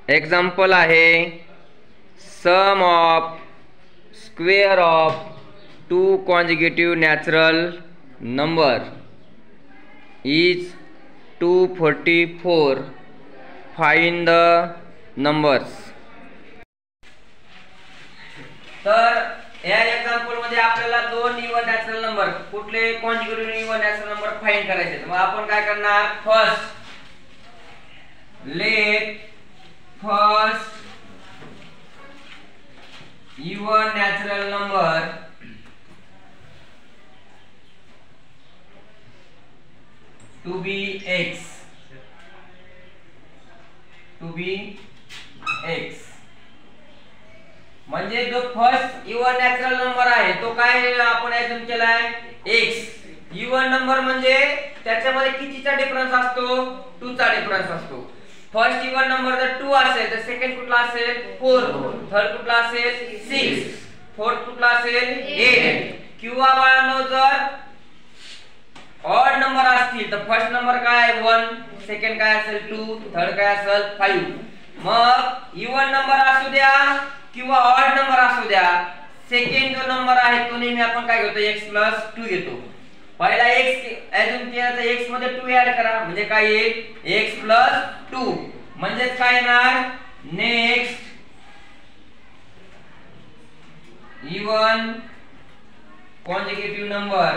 Example आहे sum of square of two consecutive natural number is 244. Find the numbers. तर या example मध्ये आपल्याला दोन इव्हन नॅचरल नंबर कुठले consecutive even natural number find करायचे. मग आपण काय करणार, first let first even natural number to be x. म्हणजे जो फर्स्ट इव्हन नॅचरल नंबर आहे तो काय आपण अज्युम केलाय x. इव्हन नंबर म्हणजे त्याच्यामध्ये कितीचा डिफरन्स असतो, 2 चा डिफरन्स असतो. फर्स्ट इव्हन नंबर जर 2 असेल तर सेकंड कुठला असेल 4, थर्ड कुठला असेल 6, फोर्थ कुठला असेल 8. किंवा बाळांनो जर ऑड नंबर असतील तर फर्स्ट नंबर काय 1, सेकंड काय असेल 2, थर्ड काय असेल 5. मग इव्हन नंबर असू द्या किंवा ऑड नंबर असू द्या, सेकंड जो नंबर आहे तो नेहमी आपण काय घेतो x+2 घेतो. पहिला x अजून केला तर x मध्ये 2 ऍड करा म्हणजे काय येईल x+2. म्हणजे काय येणार next even consecutive number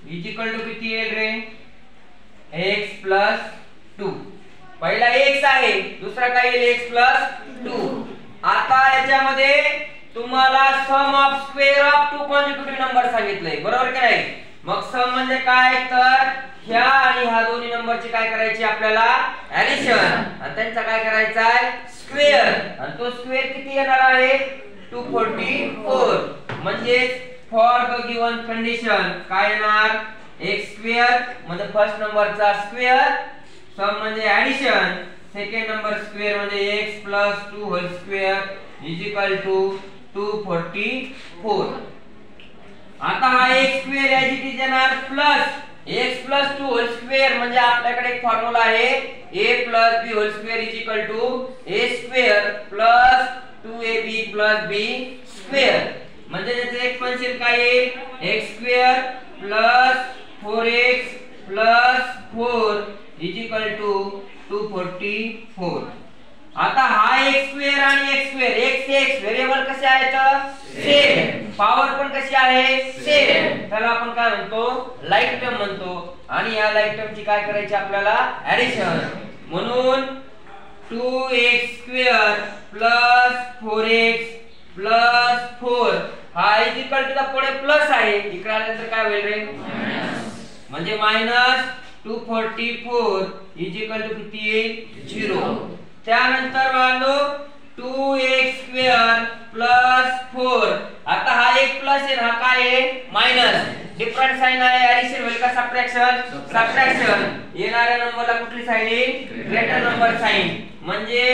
is equal to किती येईल रे x+2. पहिला x आहे, दुसरा काय येईल x+2. आता याच्यामध्ये तुम्हाला sum of square of two consecutive number सांगितलंय, बरोबर की नाही. मग सम म्हणजे काय, तर ह्या आणि ह्या दोन्ही नंबरची काय करायची आपल्याला ऍडिशन आणि त्यांचा काय करायचा आहे स्क्वेअर. आणि तो स्क्वेअर किती येणार आहे 244. म्हणजे फॉर द गिवन कंडिशन काय येणार x² म्हणजे फर्स्ट नंबरचा स्क्वेअर, सम म्हणजे ऍडिशन, सेकंड नंबर स्क्वेअर म्हणजे x+2 whole square is equal to 244. आता हा x² याची किती येणार प्लस x+2 होल स्क्वेअर म्हणजे आपल्याकडे एक फॉर्म्युला आहे a+b whole square is equal to a² plus 2ab b square. म्हणजे त्याचे एक्सपोनेन्शियल काय येईल x² plus 4x plus 4 is equal to 244. आता हा x² आणि x² x व्हेरिएबल कसे आहेत सेम, पॉवर पण कशी आहे सेम. त्याला आपण काय म्हणतो लाईक टर्म म्हणतो. आणि या लाईक टर्मची काय करायची आपल्याला ऍडिशन. म्हणून 2x² प्लस 4x प्लस 4 हा इज इक्वल टू द पुढे प्लस आहे, इकडे आल्यानंतर काय होईल रे म्हणजे -244 इज इक्वल टू किती येईल 0. त्यानंतर बाळांनो 2x² प्लस 4. आता हा एक प्लस आहे, हा काय आहे मायनस, डिफरंट साइन आहे, ऍडिशन होईल का सबट्रॅक्शन, सबट्रॅक्शन. येणाऱ्या नंबरला कुठली साइन येईल ग्रेटर नंबर साइन. म्हणजे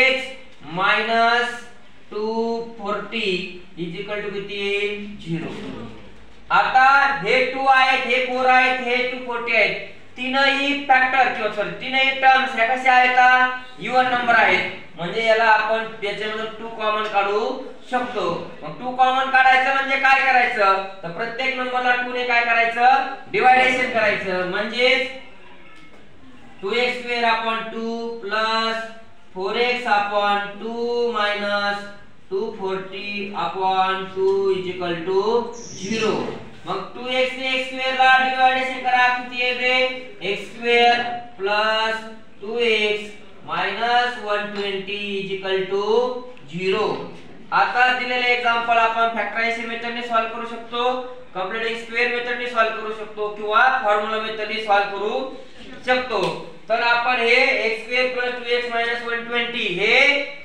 -240 इज इक्वल टू किती येईल 0. आता हे 2 आहेत, हे 4 आहेत, हे 240 आहेत. तीनही फॅक्टर किंवा सॉरी तीनही टर्म्स ह्या कशा आहेत इव्हन नंबर आहेत. म्हणजे याला आपण त्याच्यामध्ये 2 कॉमन काढू शकतो. मग 2 कॉमन काढायचं म्हणजे काय करायचं, तर प्रत्येक नंबरला 2 ने काय करायचं डिवायडेशन करायचं. म्हणजे 2x² upon 2 plus 4x upon 2 minus 240 upon 2 is equal to 0. मग 2x ने x² ला डिवायडेशन करा किती येते x² plus 2x minus 120 is equal to 0. आता दिलेले एक्झाम्पल आपण फॅक्टरायझेशन मेथडने सॉल्व्ह करू शकतो, कंप्लीटिंग स्क्वेअर मेथडने सॉल्व्ह करू शकतो किंवा फॉर्म्युला मेथडने सॉल्व्ह करू शकतो. तर आपण हे x² प्लस 2x मायनस 120 हे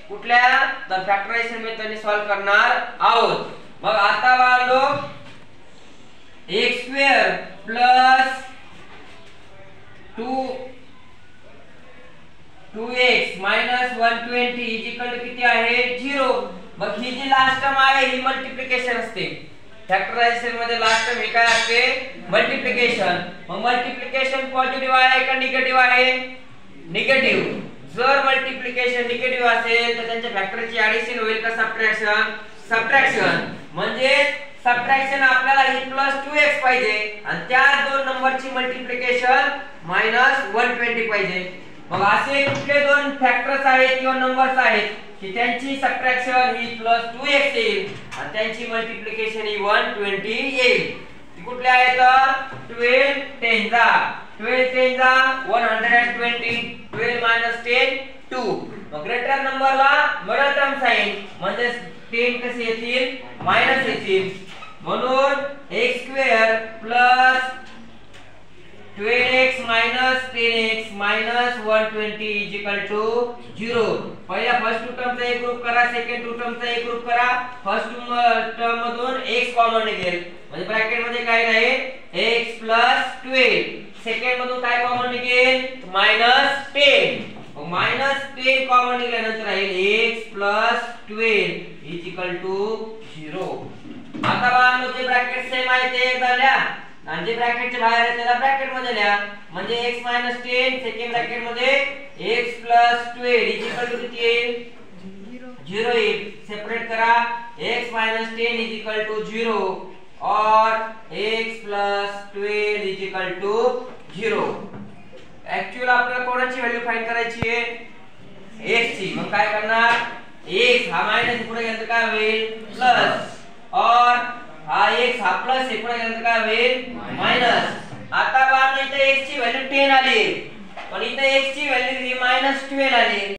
कुठल्या तर फॅक्टरायझेशन मेथडने सॉल्व्ह करणार आहोत. मग आता बाळांनो x² plus 2x minus 120 is equal to किती आहे 0. मग ही जी लास्ट टर्म आहे ही मल्टिप्लिकेशन असते. फॅक्टरायझेशन मध्ये लास्ट टर्म हे काय असते मल्टिप्लिकेशन. मग मल्टिप्लिकेशन पॉझिटिव्ह आहे का निगेटिव्ह आहे निगेटिव्ह. जर मल्टिप्लिकेशन निगेटिव्ह असेल तर त्यांच्या फॅक्टरची ऍडिशन होईल का सबट्रॅक्शन सबट्रॅक्शन. म्हणजे सबट्रॅक्शन आपल्याला ही +2x पाहिजे आणि त्या दोन नंबरची मल्टिप्लिकेशन -120 पाहिजे. मग असे कुठले दोन फॅक्टर्स आहेत किंवा नंबर्स आहेत की त्यांची सबट्रॅक्शन ही +2x येईल आणि त्यांची मल्टिप्लिकेशन ही 120 येईल. ती कुठले आहेत 12 10 जा 12 10 जा 120 12 - 10 2. मग ग्रेटर नंबरला मिडल टर्म साइन म्हणजे 10 कसे येतील मायनस येतील. म्हणून x² + 12x - 10x - 120 = 0. पहिल्या फर्स्ट टर्मचा एक ग्रुप करा सेकंड टर्मचा एक ग्रुप करा. फर्स्ट टर्म मधून x कॉमन निघेल म्हणजे ब्रॅकेट मध्ये काय राहील x + 12. सेकंड मधून काय कॉमन निघेल -10. मग -10 कॉमन निघाल्यानंतर राहील x + 12 = 0. आता बाळांनो जे ब्रॅकेट सेम आहे ते एकदा लिहा आणि जे ब्रॅकेटच्या बाहेर आहे त्याला ब्रॅकेट मध्ये लिहा. म्हणजे x - 10 सेकंड ब्रॅकेट मध्ये x + 12 = किती येईल 0 येईल. सेपरेट करा x - 10 = 0 और x + 12 = 0. ऍक्च्युअली आपल्याला कोणाची व्हॅल्यू फाइंड करायची आहे x ची. मग काय करणार x हा मायनस पुढे गेला तर काय होईल प्लस और हा x हा प्लस आहे पुढे गेला तर काय होईल मायनस. आता बाळांनो इथे x ची व्हॅल्यू 10 आली पण इथे x ची व्हॅल्यू ही -12 आली.